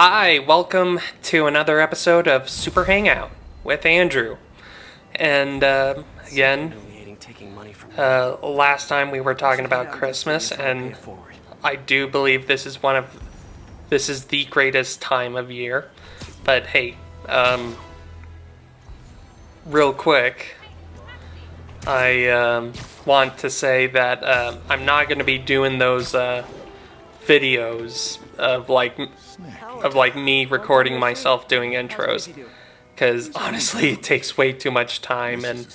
Hi, welcome to another episode of Super Hangout with Andrew. And again, last time we were talking about Christmas, and I do believe this is the greatest time of year. But hey, real quick, I want to say that I'm not going to be doing those videos of like me recording myself doing intros, because honestly it takes way too much time, and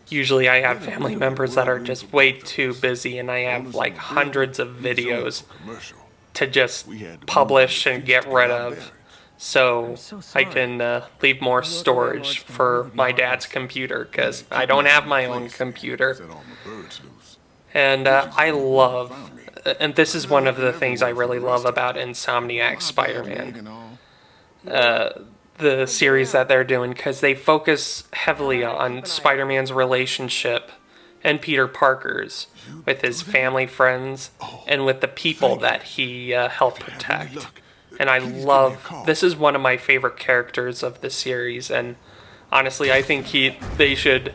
usually I have family members that are just way too busy, and I have like hundreds of videos to just publish and get rid of so I can leave more storage for my dad's computer, because I don't have my own computer. And and this is one of the things I really love about Insomniac's Spider-Man, the series that they're doing, because they focus heavily on Spider-Man's relationship and Peter Parker's with his family, friends, and with the people that he helped protect. And this is one of my favorite characters of the series, and honestly I think they should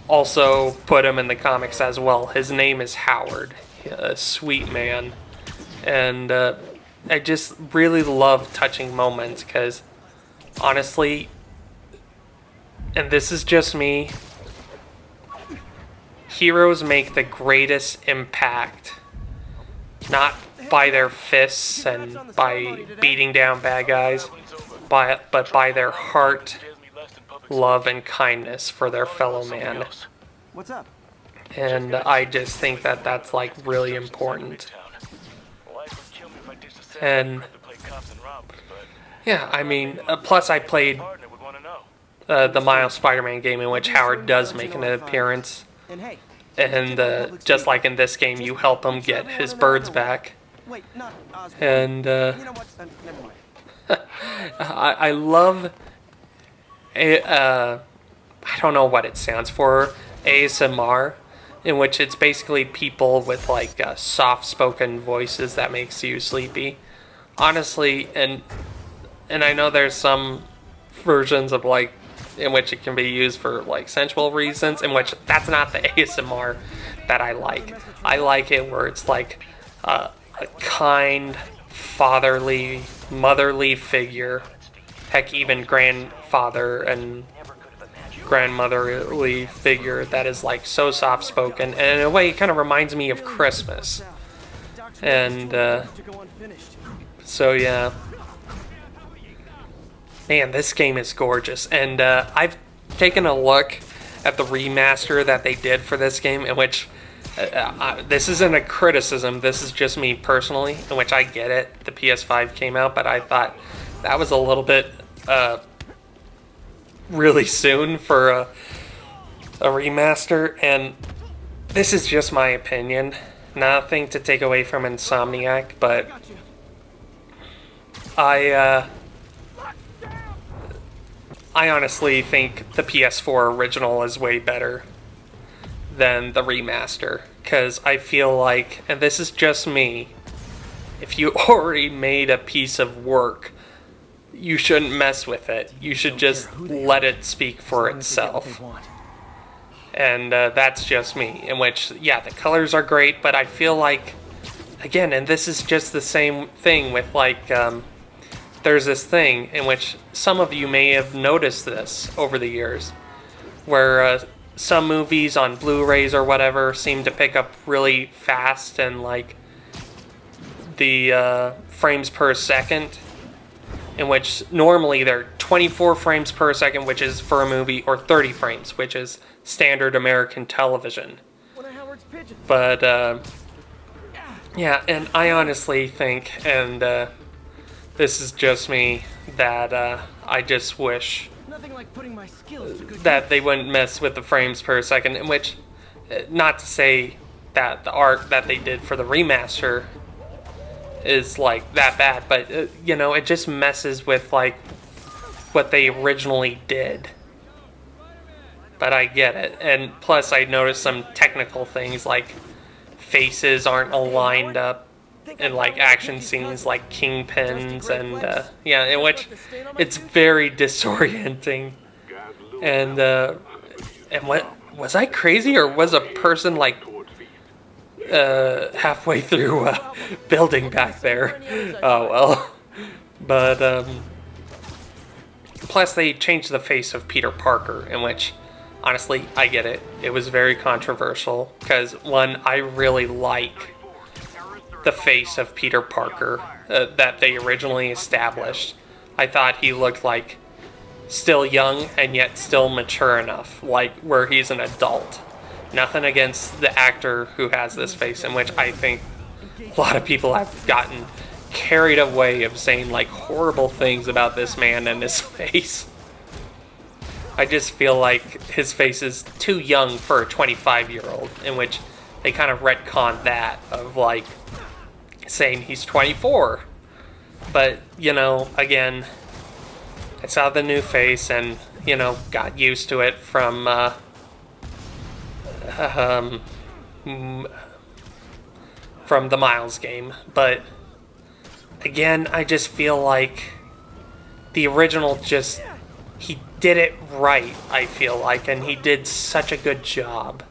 also put him in the comics as well. His name is Howard, a sweet man, and I just really love touching moments, because honestly, and this is just me, heroes make the greatest impact not by their fists and by beating down bad guys, but by their heart, love, and kindness for their fellow man. What's up? And I just think that that's like really important. And yeah, I mean, plus I played the Miles Spider-Man game, in which Howard does make an appearance, and just like in this game, you help him get his birds back. And I love I don't know what it stands for, ASMR, in which it's basically people with like soft-spoken voices that makes you sleepy. Honestly, and I know there's some versions of like in which it can be used for like sensual reasons, in which that's not the ASMR that I like. I like it where it's like a kind, fatherly, motherly figure, heck, even grandfather and grandmotherly figure that is like so soft-spoken, and in a way it kind of reminds me of Christmas. And so yeah, man, this game is gorgeous. And I've taken a look at the remaster that they did for this game, in which this isn't a criticism, this is just me personally, in which I get it, the PS5 came out, but I thought that was a little bit really soon for a remaster. And this is just my opinion, nothing to take away from Insomniac, but I honestly think the PS4 original is way better than the remaster, because I feel like, and this is just me, if you already made a piece of work, you shouldn't mess with it. You should just let it speak for itself. And that's just me, in which, yeah, the colors are great, but I feel like, again, and this is just the same thing with like, there's this thing in which some of you may have noticed this over the years, where some movies on Blu-rays or whatever seem to pick up really fast, and like the frames per second, in which normally they're 24 frames per second, which is for a movie, or 30 frames, which is standard American television. But yeah, and I honestly think, and this is just me, that I just wish that they wouldn't mess with the frames per second, in which, not to say that the art that they did for the remaster is like that bad, but you know, it just messes with like what they originally did. But I get it. And plus I noticed some technical things, like faces aren't aligned up in like action scenes like Kingpins and yeah, in which it's very disorienting. And what was I crazy, or was a person like halfway through a building back there? Oh well. But plus they changed the face of Peter Parker, in which honestly I get it. It was very controversial because one, I really like the face of Peter Parker that they originally established. I thought he looked like still young and yet still mature enough, like where he's an adult. Nothing against the actor who has this face, in which I think a lot of people have gotten carried away of saying like horrible things about this man and his face. I just feel like his face is too young for a 25-year-old, in which they kind of retconned that of like saying he's 24. But, you know, again, I saw the new face and, you know, got used to it from the Miles game. But again, I just feel like the original just, he did it right, I feel like, and he did such a good job.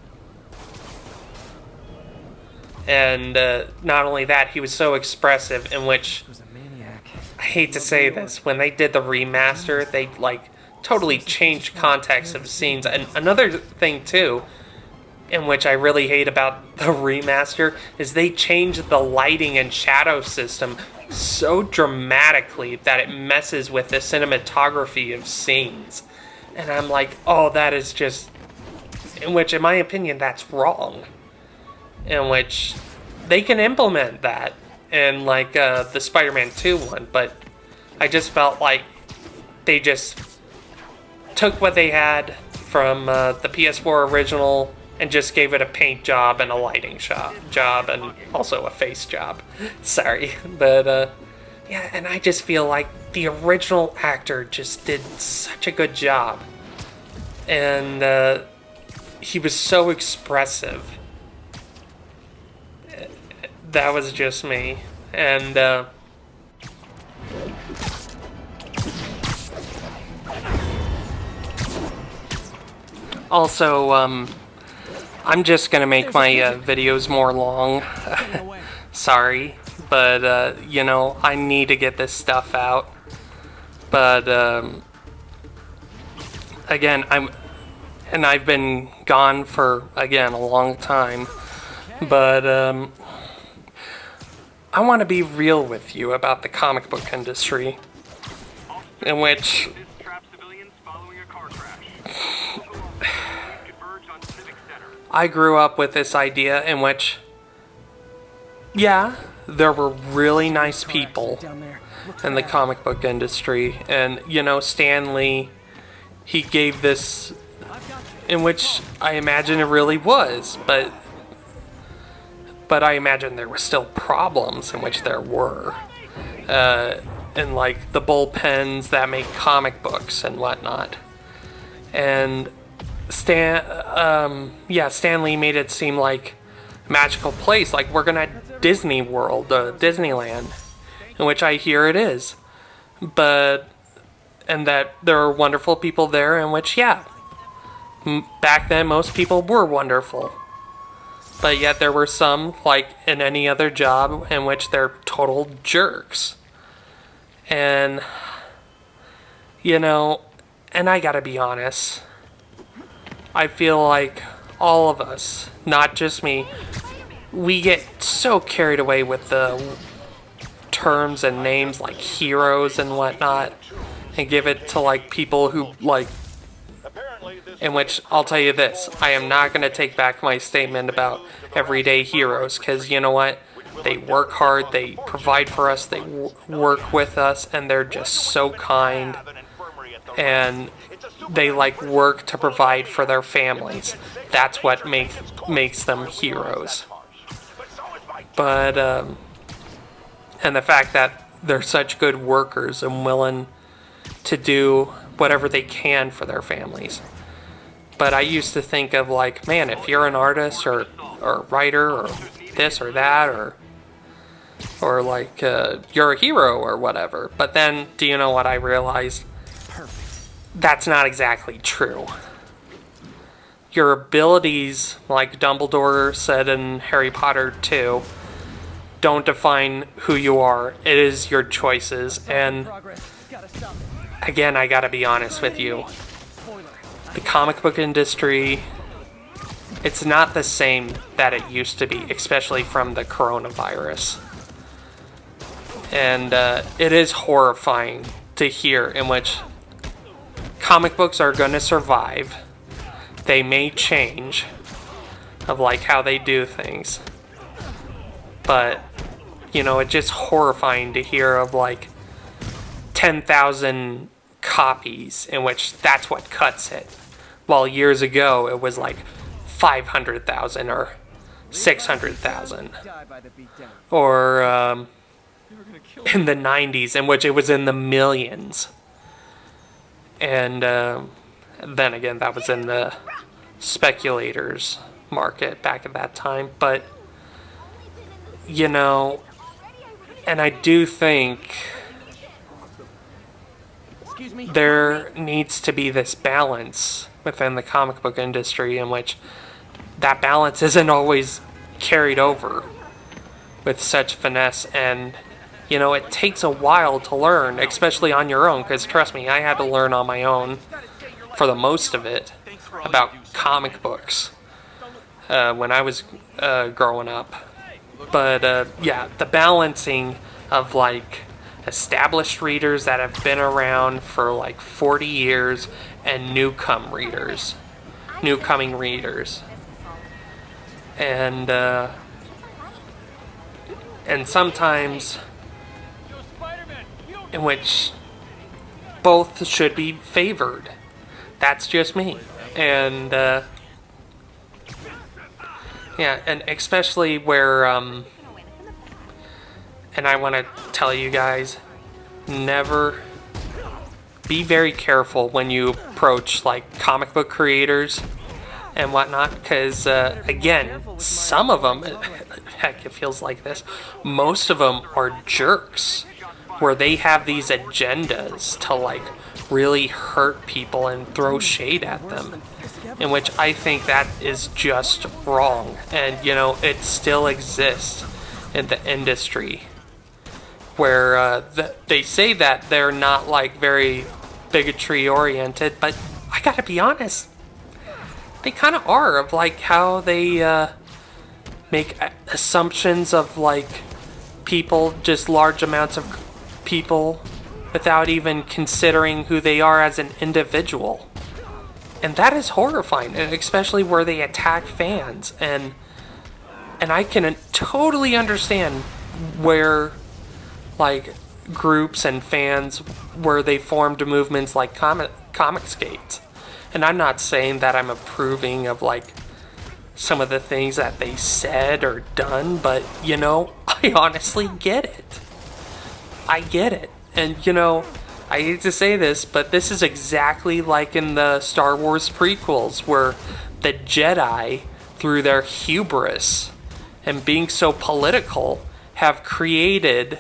And not only that, he was so expressive, in which, I hate to say this, when they did the remaster, they like totally changed context of scenes. And another thing too, in which I really hate about the remaster, is they changed the lighting and shadow system so dramatically that it messes with the cinematography of scenes. And I'm like, oh, that is just, in which, in my opinion, that's wrong. In which they can implement that in like the Spider-Man 2 one, but I just felt like they just took what they had from the PS4 original and just gave it a paint job and a lighting job and also a face job. Sorry, but yeah, and I just feel like the original actor just did such a good job, and he was so expressive. That was just me. And also, I'm just gonna make my videos more long. Sorry, but you know, I need to get this stuff out. But again, I've been gone for, again, a long time. But I want to be real with you about the comic book industry, in which I grew up with this idea in which, yeah, there were really nice people in the comic book industry, and, you know, Stan Lee, he gave this, in which I imagine it really was, but I imagine there were still problems, in which there were, and like the bullpens that make comic books and whatnot. And Stan Lee made it seem like a magical place, like we're gonna Disney World, Disneyland, in which I hear it is, and that there are wonderful people there, in which, yeah, back then most people were wonderful. But yet there were some, like in any other job, in which they're total jerks. And, you know, and I gotta be honest, I feel like all of us, not just me, we get so carried away with the terms and names like heroes and whatnot, and give it to like people who like, in which, I'll tell you this, I am not going to take back my statement about everyday heroes, because you know what, they work hard, they provide for us, they work with us, and they're just so kind, and they like work to provide for their families. That's what makes them heroes. But and the fact that they're such good workers and willing to do whatever they can for their families. But I used to think of like, man, if you're an artist or a writer or this or that, or or like you're a hero or whatever. But then, do you know what I realized? That's not exactly true. Your abilities, like Dumbledore said in Harry Potter 2, don't define who you are. It is your choices. And again, I gotta be honest with you. The comic book industry, it's not the same that it used to be, especially from the coronavirus. And it is horrifying to hear in which comic books are going to survive. They may change of like how they do things. But, you know, it's just horrifying to hear of like 10,000 copies in which that's what cuts it. While years ago it was like 500,000 or 600,000. Or in the 90s in which it was in the millions. And then again, that was in the speculators market back at that time. But, you know, and I do think there needs to be this balance within the comic book industry in which that balance isn't always carried over with such finesse. And you know, it takes a while to learn, especially on your own, because trust me, I had to learn on my own for the most of it about comic books when I was growing up. But yeah, the balancing of like established readers that have been around for like 40 years and newcoming readers. And sometimes in which both should be favored. That's just me. And yeah, and especially where and I want to tell you guys, never be very careful when you approach like comic book creators and whatnot, because again, some of them, heck, it feels like this, most of them are jerks, where they have these agendas to like really hurt people and throw shade at them, in which I think that is just wrong. And you know, it still exists in the industry where they say that they're not like very bigotry oriented, but I gotta be honest, they kind of are, of like how they make assumptions of like people, just large amounts of people, without even considering who they are as an individual. And that is horrifying, and especially where they attack fans. And I can totally understand where like groups and fans, where they formed movements like Comicsgate. And I'm not saying that I'm approving of like some of the things that they said or done, but you know, I honestly get it. I get it. And you know, I hate to say this, but this is exactly like in the Star Wars prequels, where the Jedi, through their hubris and being so political, have created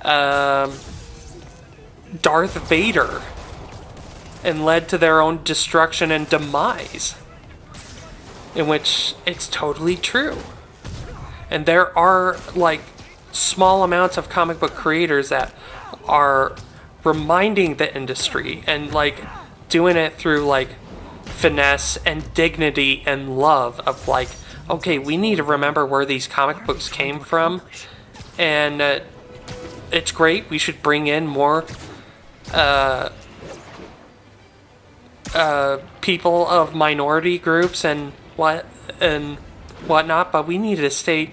Darth Vader and led to their own destruction and demise, in which it's totally true. And there are like small amounts of comic book creators that are reminding the industry and like doing it through like finesse and dignity and love of like, okay, we need to remember where these comic books came from, and it's great, we should bring in more people of minority groups and whatnot, but we need to stay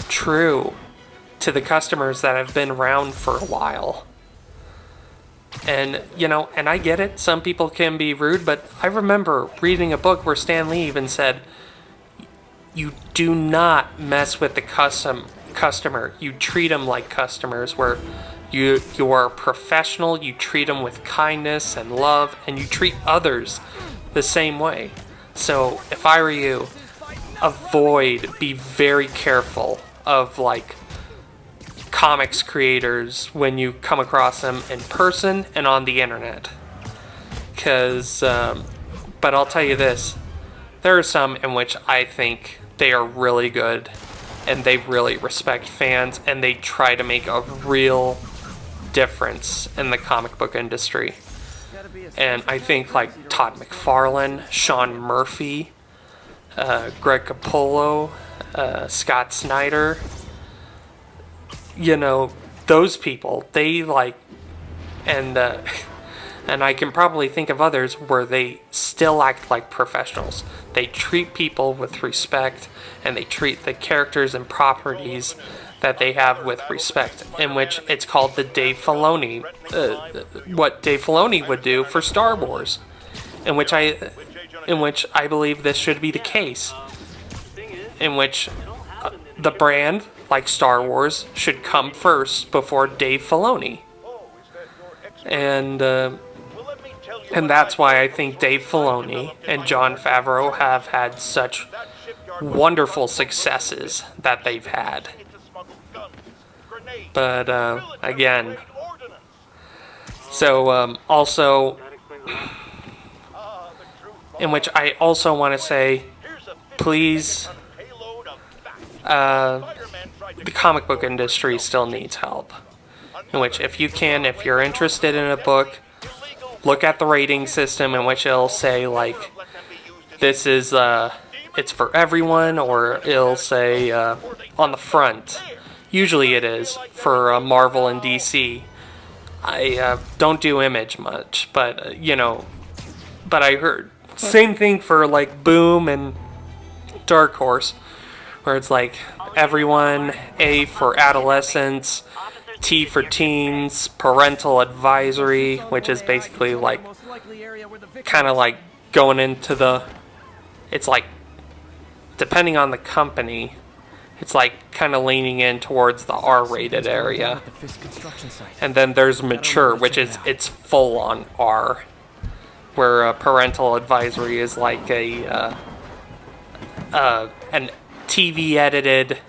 true to the customers that have been around for a while. And, you know, and I get it, some people can be rude, but I remember reading a book where Stan Lee even said, you do not mess with the customer. You treat them like customers, where you are professional, you treat them with kindness and love, and you treat others the same way. So if I were you, be very careful of like comics creators when you come across them in person and on the internet. But I'll tell you this, there are some in which I think they are really good and they really respect fans and they try to make a real difference in the comic book industry. And I think like Todd McFarlane, Sean Murphy, Greg Capullo, Scott Snyder, those people, they like, and I can probably think of others where they still act like professionals. They treat people with respect, and they treat the characters and properties that they have with respect, in which it's called the Dave Filoni, what Dave Filoni would do for Star Wars, in which I believe this should be the case, in which the brand, like Star Wars, should come first before Dave Filoni. And that's why I think Dave Filoni and Jon Favreau have had such wonderful successes that they've had. But, again, so, also, in which I also want to say, please, the comic book industry still needs help. In which, if you're interested in a book, look at the rating system in which it'll say, like, this is, it's for everyone, or it'll say, on the front. Usually it is, for Marvel and DC. I don't do Image much, but, but I heard, same thing for, like, Boom and Dark Horse, where it's like, everyone, A for adolescents, T for teens, parental advisory, which is basically like, kind of like going into it's like, depending on the company, it's like kind of leaning in towards the R-rated area. And then there's mature, which is, it's full on R, where parental advisory is like an TV edited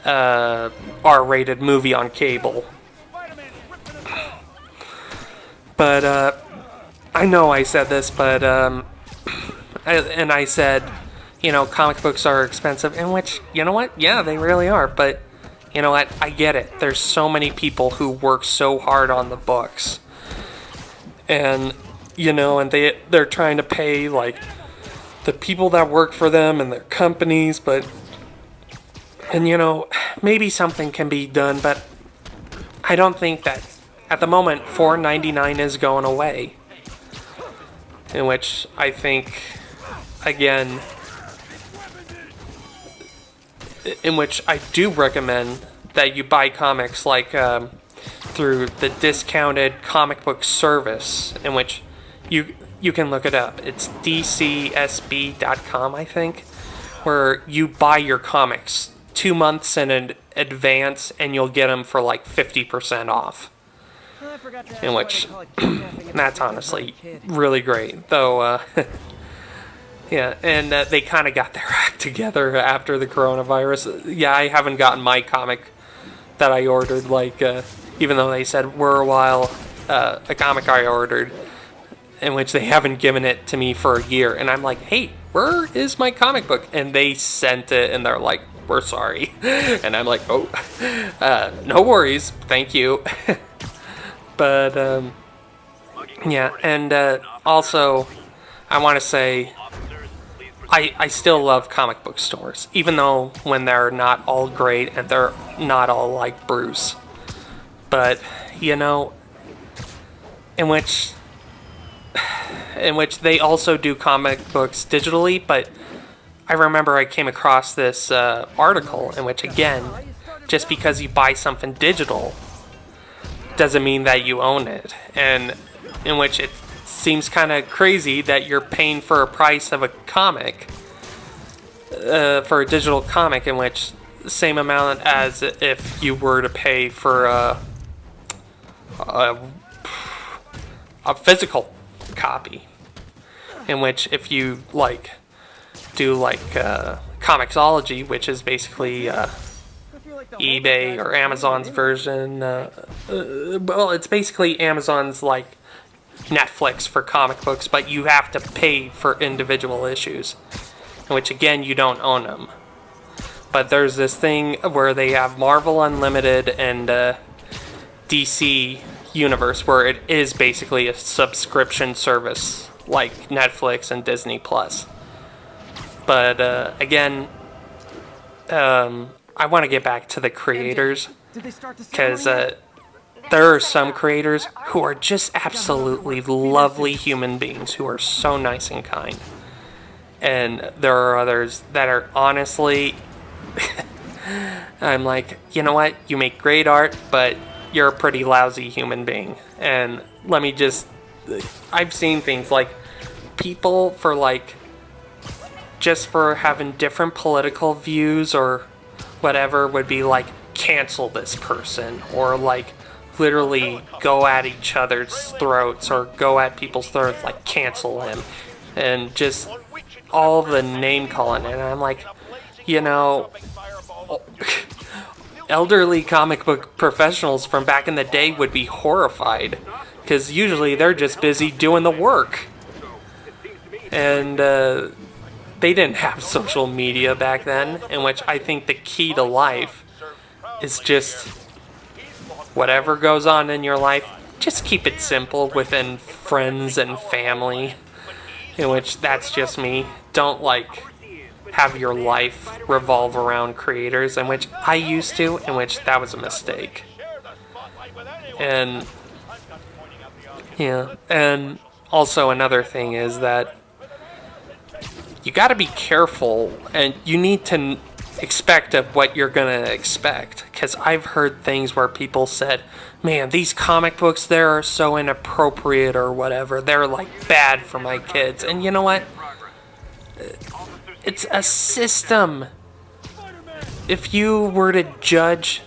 R-rated movie on cable. But I know I said this, but I said, comic books are expensive, in which, you know what? Yeah, they really are, but you know what? I get it. There's so many people who work so hard on the books. And, and they're trying to pay, like, the people that work for them and their companies, and maybe something can be done, but I don't think that, at the moment, $4.99 is going away. In which I think, again, in which I do recommend that you buy comics like through the discounted comic book service, in which you can look it up. It's dcsb.com, I think, where you buy your comics 2 months in advance and you'll get them for like 50% off. In which, that's honestly really great. Though, yeah, and they kind of got their act together after the coronavirus. Yeah, I haven't gotten my comic that I ordered, like, even though they said we're a while, a comic I ordered, in which they haven't given it to me for a year. And I'm like, hey, where is my comic book? And they sent it, and they're like, we're sorry. And I'm like, oh, no worries, thank you. But, yeah, and also, I want to say, I still love comic book stores, even though when they're not all great and they're not all like Bruce. But, in which they also do comic books digitally, but I remember I came across this article in which, again, just because you buy something digital doesn't mean that you own it, and in which it seems kind of crazy that you're paying for a price of a comic, for a digital comic, in which the same amount as if you were to pay for a physical copy, in which if you do Comixology, which is basically eBay or Amazon's version. Well, it's basically Amazon's like Netflix for comic books, but you have to pay for individual issues, which again, you don't own them. But there's this thing where they have Marvel Unlimited and DC Universe, where it is basically a subscription service like Netflix and Disney Plus. But again, I want to get back to the creators, because there are some creators who are just absolutely lovely human beings who are so nice and kind. And there are others that are honestly, I'm like, you know what? You make great art, but you're a pretty lousy human being. And let me just, I've seen things like people for like, just for having different political views or whatever would be like, cancel this person, or like literally go at each other's throats or go at people's throats, like cancel him, and just all the name calling. And I'm like, you know, elderly comic book professionals from back in the day would be horrified, because usually they're just busy doing the work. And they didn't have social media back then, in which I think the key to life is just whatever goes on in your life, just keep it simple within friends and family, in which that's just me. Don't like have your life revolve around creators, in which I used to, in which that was a mistake. And yeah, and also another thing is that you got to be careful, and you need to expect of what you're going to expect. Because I've heard things where people said, man, these comic books, they're so inappropriate or whatever. They're like bad for my kids. And you know what? It's a system. If you were to judge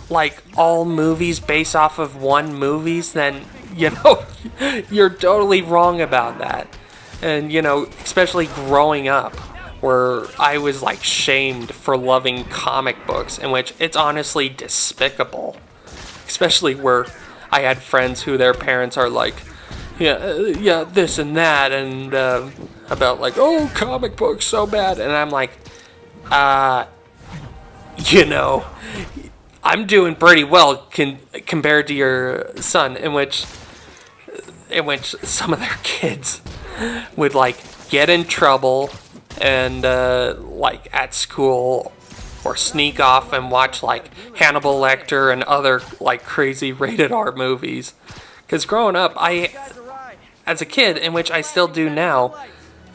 like all movies based off of one movies, then, you know, you're totally wrong about that. And, you know, especially growing up, where I was, like, shamed for loving comic books, in which it's honestly despicable. Especially where I had friends who their parents are like, yeah, this and that, and about, like, oh, comic books, so bad. And I'm like, you know, I'm doing pretty well compared to your son, in which some of their kids would like get in trouble and like at school, or sneak off and watch like Hannibal Lecter and other like crazy rated R movies. Because growing up, as a kid, in which I still do now,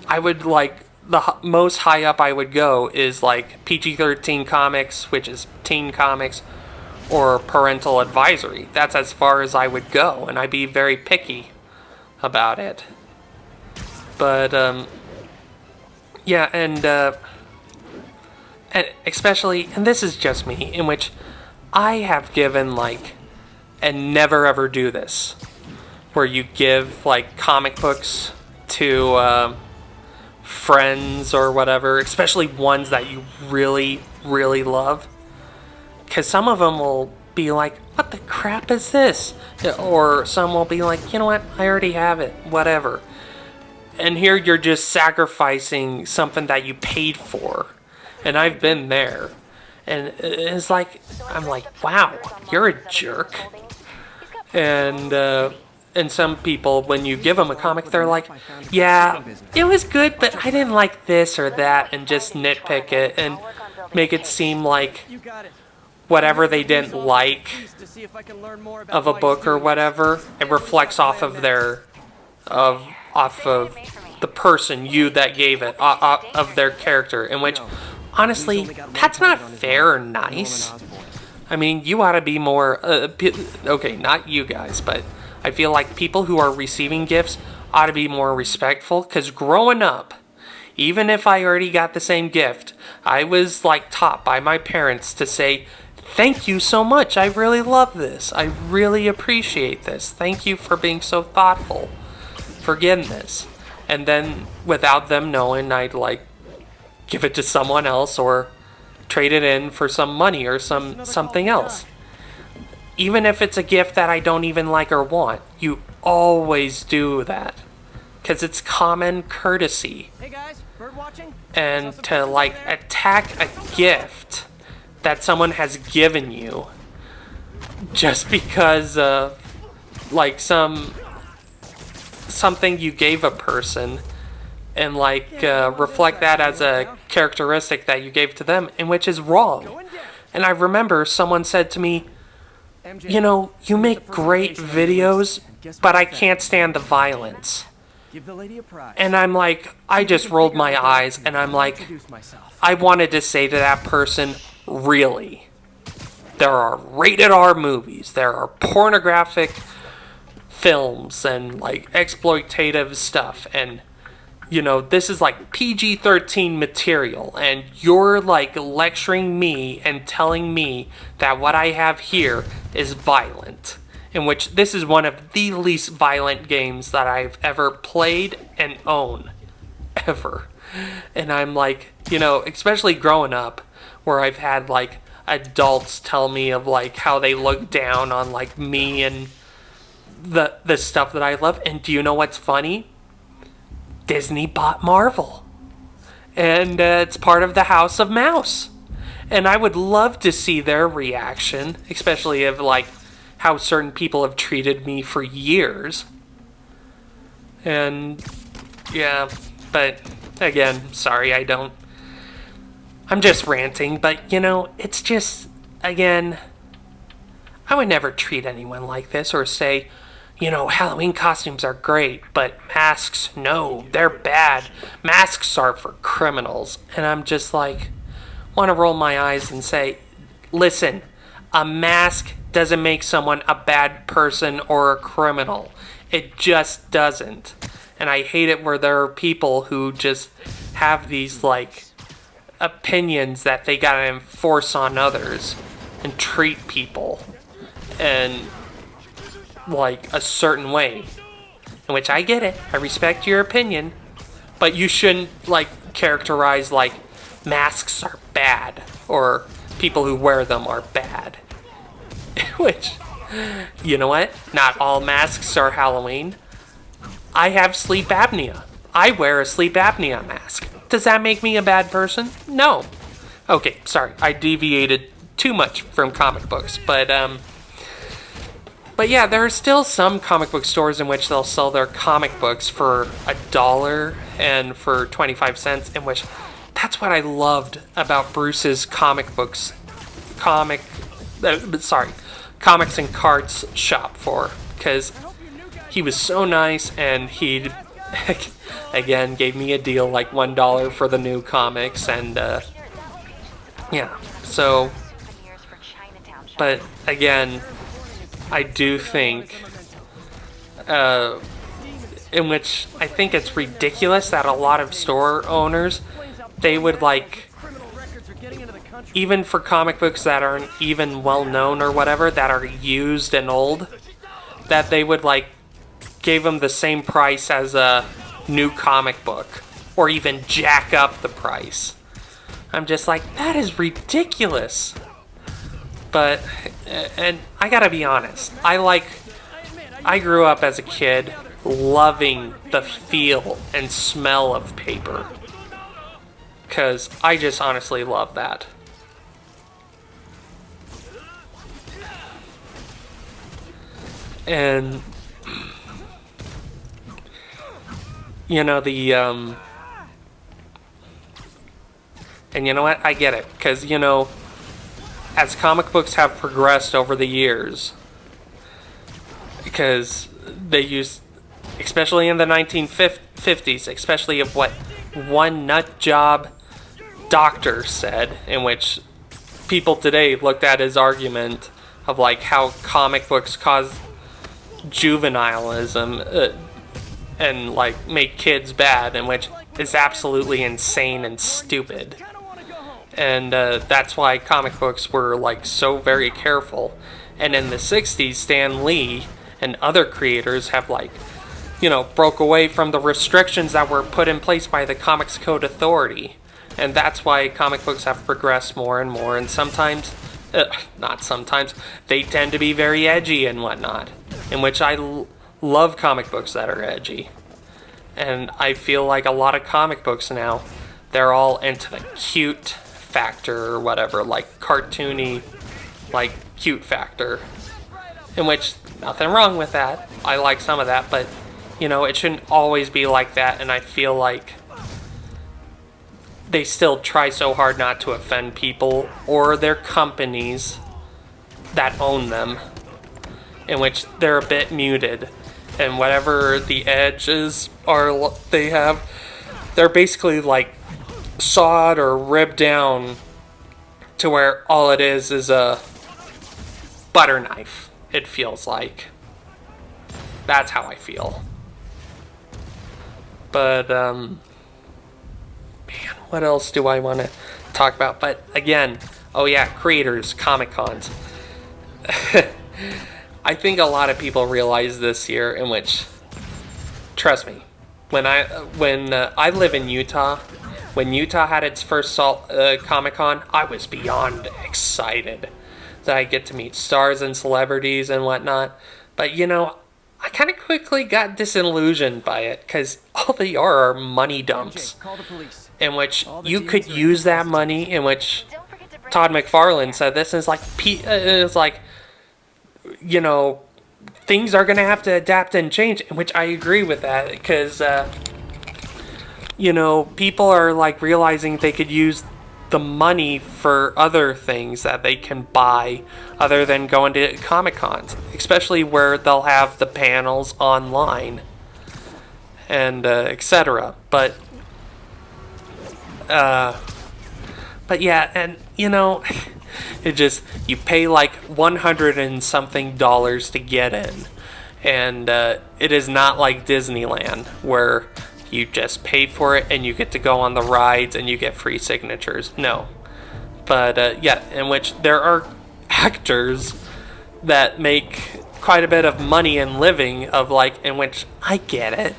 I would like, the most high up I would go is like PG-13 comics, which is teen comics, or parental advisory. That's as far as I would go, and I'd be very picky about it. But, yeah, and especially, and this is just me, in which I have given, like, and never ever do this, where you give, like, comic books to friends or whatever, especially ones that you really, really love. Because some of them will be like, what the crap is this? Or some will be like, you know what, I already have it, whatever. And here you're just sacrificing something that you paid for. And I've been there. And it's like, I'm like, wow, you're a jerk. And some people, when you give them a comic, they're like, yeah, it was good, but I didn't like this or that, and just nitpick it and make it seem like whatever they didn't like of a book or whatever, it reflects off of their, off of the person, you that gave it, of their character, in which, honestly, that's not fair or nice. I mean, you ought to be more, okay, not you guys, but I feel like people who are receiving gifts ought to be more respectful, because growing up, even if I already got the same gift, I was, like, taught by my parents to say, thank you so much, I really love this, I really appreciate this, thank you for being so thoughtful, for getting this. And then, without them knowing, I'd, like, give it to someone else, or trade it in for some money or something else. Even if it's a gift that I don't even like or want, you always do that. Because it's common courtesy. Hey guys, bird watching? And to like attack a gift that someone has given you just because of like something you gave a person, and like reflect that as a characteristic that you gave to them, and which is wrong. And I remember someone said to me, you know, you make great videos, but I can't stand the violence. And I'm like, I just rolled my eyes, and I'm like, I wanted to say to that person, really? There are rated R movies, there are pornographic films, and like exploitative stuff, and you know, this is like PG-13 material, and you're like lecturing me and telling me that what I have here is violent. In which this is one of the least violent games that I've ever played and own. Ever. And I'm like, you know, especially growing up, where I've had like adults tell me of like how they look down on like me and the stuff that I love. And do you know what's funny? Disney bought Marvel. And it's part of the House of Mouse. And I would love to see their reaction, especially if like how certain people have treated me for years. And yeah, but again, sorry, I'm just ranting, but you know, it's just, again, I would never treat anyone like this or say, you know, Halloween costumes are great, but masks, no, they're bad. Masks are for criminals. And I'm just like, want to roll my eyes and say, listen, a mask doesn't make someone a bad person or a criminal. It just doesn't. And I hate it where there are people who just have these, like, opinions that they gotta enforce on others and treat people in, like, a certain way. In which I get it. I respect your opinion. But you shouldn't, like, characterize, like, masks are bad or people who wear them are bad. Which, you know what? Not all masks are Halloween. I have sleep apnea. I wear a sleep apnea mask. Does that make me a bad person? No. Okay, sorry. I deviated too much from comic books. But yeah, there are still some comic book stores in which they'll sell their comic books for $1 and for 25 cents, in which that's what I loved about Bruce's comics and cards shop for, because he was so nice, and he again gave me a deal like $1 for the new comics, and yeah, so, but again, I do think in which I think it's ridiculous that a lot of store owners, they would like, even for comic books that aren't even well known or whatever, that are used and old, that they would like give them the same price as a new comic book, or even jack up the price. I'm just like, that is ridiculous. But, and I gotta be honest, I grew up as a kid loving the feel and smell of paper. Because I just honestly love that. And, you know, and you know what? I get it. Because, you know, as comic books have progressed over the years, because they used, especially in the 1950s, especially of what one nut job doctor said, in which people today looked at his argument of like how comic books cause juvenilism and like make kids bad, and which is absolutely insane and stupid. And that's why comic books were like so very careful. And in the 60s, Stan Lee and other creators have like, you know, broke away from the restrictions that were put in place by the Comics Code Authority. And that's why comic books have progressed more and more, and sometimes, not sometimes, they tend to be very edgy and whatnot, in which I love comic books that are edgy. And I feel like a lot of comic books now, they're all into the cute factor or whatever, like cartoony, like cute factor, in which nothing wrong with that. I like some of that, but you know, it shouldn't always be like that, and I feel like they still try so hard not to offend people or their companies that own them, in which they're a bit muted, and whatever the edges are they have, they're basically like sawed or ribbed down to where all it is a butter knife, it feels like. That's how I feel. But, man, what else do I want to talk about? But, again, oh yeah, creators, Comic-Cons. I think a lot of people realize this year, in which, trust me, when I live in Utah, when Utah had its first Comic-Con, I was beyond excited that I get to meet stars and celebrities and whatnot. But, you know, I kind of quickly got disillusioned by it, because all they are money dumps, in which you could use that money, in which Todd McFarlane said this, and it's like, you know, things are going to have to adapt and change, in which I agree with that, because, you know, people are like realizing they could use the money for other things that they can buy other than going to Comic-Cons, especially where they'll have the panels online and etc. But yeah, and you know, it just, you pay like $100 and something to get in, and it is not like Disneyland where you just pay for it and you get to go on the rides and you get free signatures. No. But yeah, in which there are actors that make quite a bit of money and living of like, in which I get it,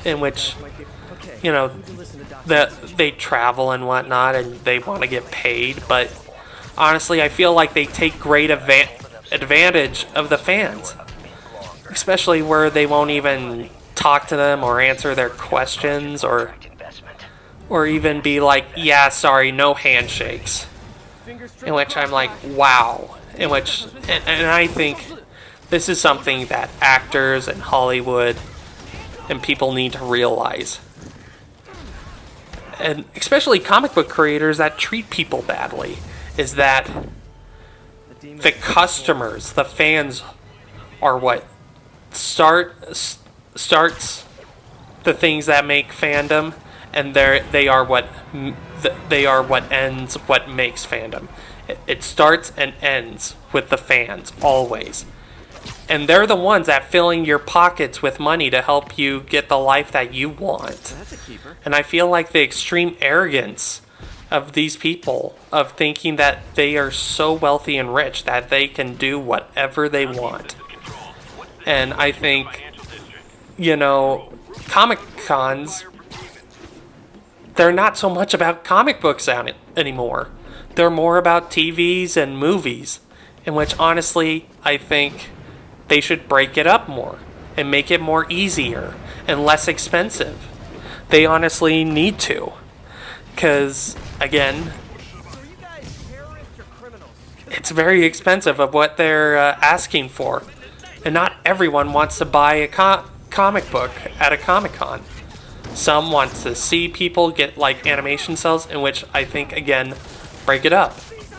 in which, you know, that they travel and whatnot and they want to get paid, but honestly I feel like they take great advantage of the fans, especially where they won't even talk to them or answer their questions, or even be like, yeah, sorry, no handshakes, in which I'm like, wow, in which, and I think this is something that actors and Hollywood and people need to realize, and especially comic book creators that treat people badly, is that the customers, the fans, are what starts the things that make fandom, and they are what ends what makes fandom. It starts and ends with the fans, always, and they're the ones that filling your pockets with money to help you get the life that you want. And I feel like the extreme arrogance of these people, of thinking that they are so wealthy and rich that they can do whatever they want. And I think, you know, Comic-Cons, they're not so much about comic books anymore. They're more about TVs and movies, in which honestly I think they should break it up more and make it more easier and less expensive. They honestly need to, because again, it's very expensive of what they're asking for, and not everyone wants to buy a comic book at a Comic-Con. Some want to see people get like animation cells, in which I think, again, break it up.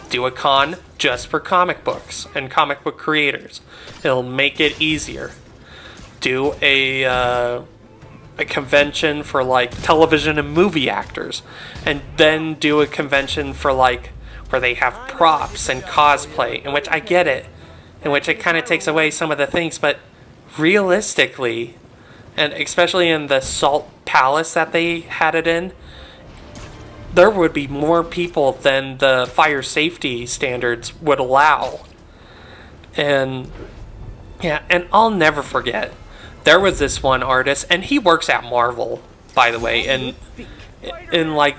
Do a con just for comic books and comic book creators. It'll make it easier. Do a convention for like television and movie actors, and then do a convention for like where they have props and cosplay, in which I get it, in which it kind of takes away some of the things, but realistically, and especially in the Salt Palace that they had it in, there would be more people than the fire safety standards would allow. And yeah, and I'll never forget, there was this one artist, and he works at Marvel, by the way, and in like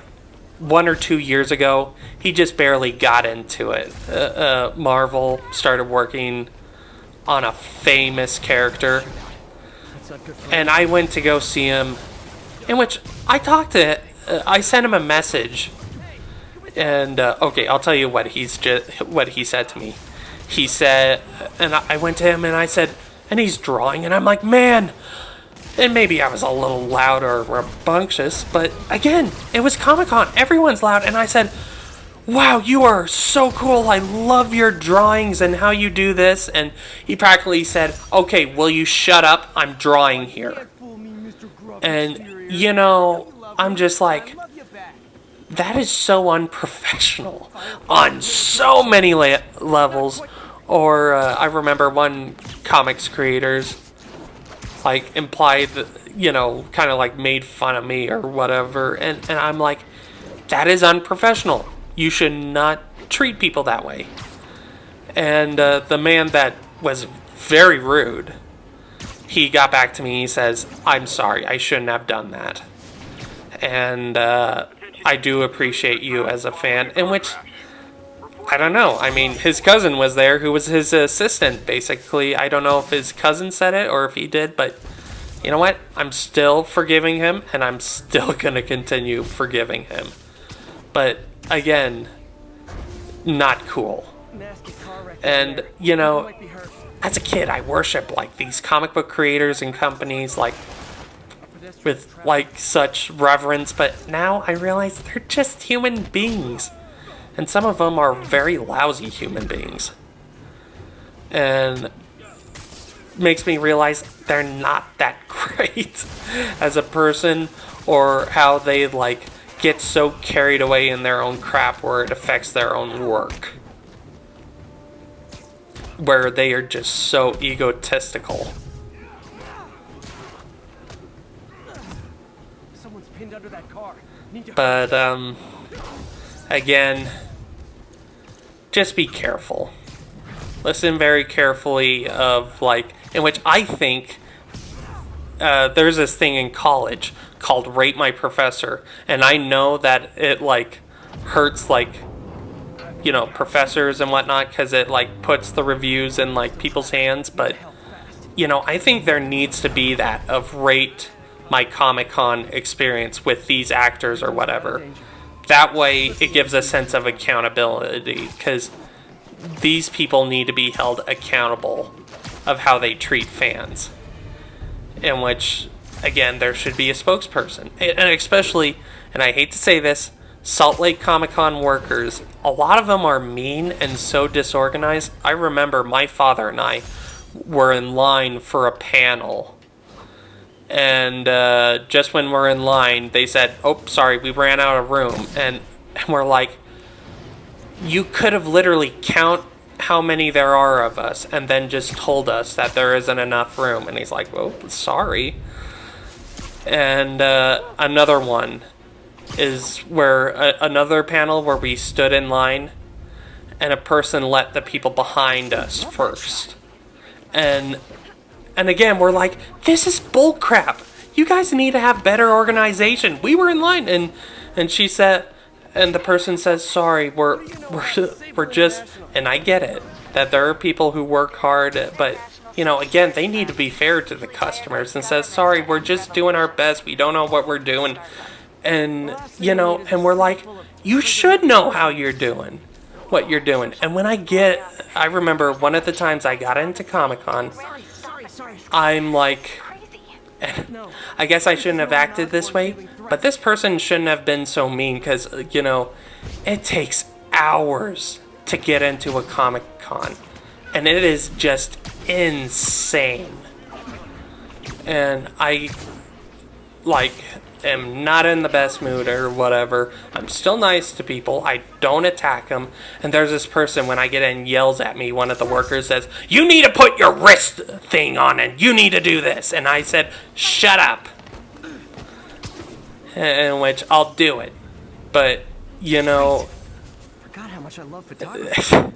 1 or 2 years ago. He just barely got into it. Marvel started working on a famous character, and I went to go see him, in which I talked to I sent him a message, and okay, I'll tell you what he said to me. He said, and I went to him and I said, and he's drawing, and I'm like, man, and maybe I was a little loud or rambunctious, but again, it was Comic-Con, everyone's loud, and I said, wow, you are so cool, I love your drawings and how you do this, and he practically said, okay, will you shut up, I'm drawing here. And, you know, I'm just like, that is so unprofessional on so many levels. Or I remember one comics creators like implied, you know, kind of like made fun of me or whatever, and I'm like, that is unprofessional. You should not treat people that way. And the man that was very rude, he got back to me. He says, I'm sorry, I shouldn't have done that. And I do appreciate you as a fan, in which, I don't know. I mean, his cousin was there, who was his assistant, basically. I don't know if his cousin said it or if he did, but you know what? I'm still forgiving him, and I'm still going to continue forgiving him. But, again, not cool. And, you know, as a kid, I worship, like, these comic book creators and companies, like, with, like, such reverence, but now I realize they're just human beings. And some of them are very lousy human beings. And makes me realize they're not that great as a person, or how they, like, get so carried away in their own crap where it affects their own work. Where they are just so egotistical. Someone's pinned under that car. But, again, just be careful. Listen very carefully of, like, in which I think there's this thing in college called Rate My Professor, and I know that it, like, hurts, like, you know, professors and whatnot, because it, like, puts the reviews in, like, people's hands, but, you know, I think there needs to be that of rate my Comic-Con experience with these actors or whatever. That way, it gives a sense of accountability, because these people need to be held accountable of how they treat fans. In which, again, there should be a spokesperson. And especially, and I hate to say this, Salt Lake Comic-Con workers, a lot of them are mean and so disorganized. I remember my father and I were in line for a panel. And just when we're in line, they said, oh, sorry, we ran out of room. And we're like, you could have literally count how many there are of us and then just told us that there isn't enough room. And he's like, well, sorry. And another one is where another panel where we stood in line and a person let the people behind us first. And again, we're like, this is bull crap. You guys need to have better organization. We were in line, and she said, and the person says, sorry, we're just, and I get it, that there are people who work hard, but, you know, again, they need to be fair to the customers and says, sorry, we're just doing our best. We don't know what we're doing. And, you know, and we're like, you should know how you're doing, what you're doing. And when I remember one of the times I got into Comic-Con, I'm like, I guess I shouldn't have acted this way, but this person shouldn't have been so mean, because, you know, it takes hours to get into a Comic-Con, and it is just insane. And I, like, am not in the best mood or whatever. I'm still nice to people. I don't attack them. And there's this person, when I get in, yells at me. One of the workers says, you need to put your wrist thing on and you need to do this. And I said, shut up. In which I'll do it. But, you know, I forgot how much I love photography.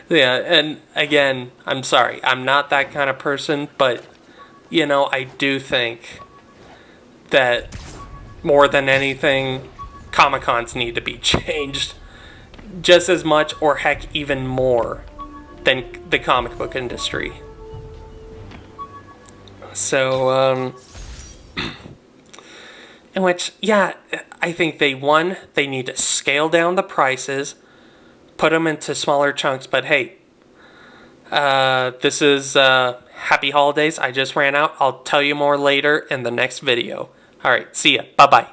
yeah, and again, I'm sorry. I'm not that kind of person, but, you know, I do think that more than anything, Comic-Cons need to be changed just as much, or heck, even more, than the comic book industry. So, in which, yeah, I think they need to scale down the prices, put them into smaller chunks, but hey, this is Happy Holidays. I just ran out. I'll tell you more later in the next video. Alright, see ya. Bye-bye.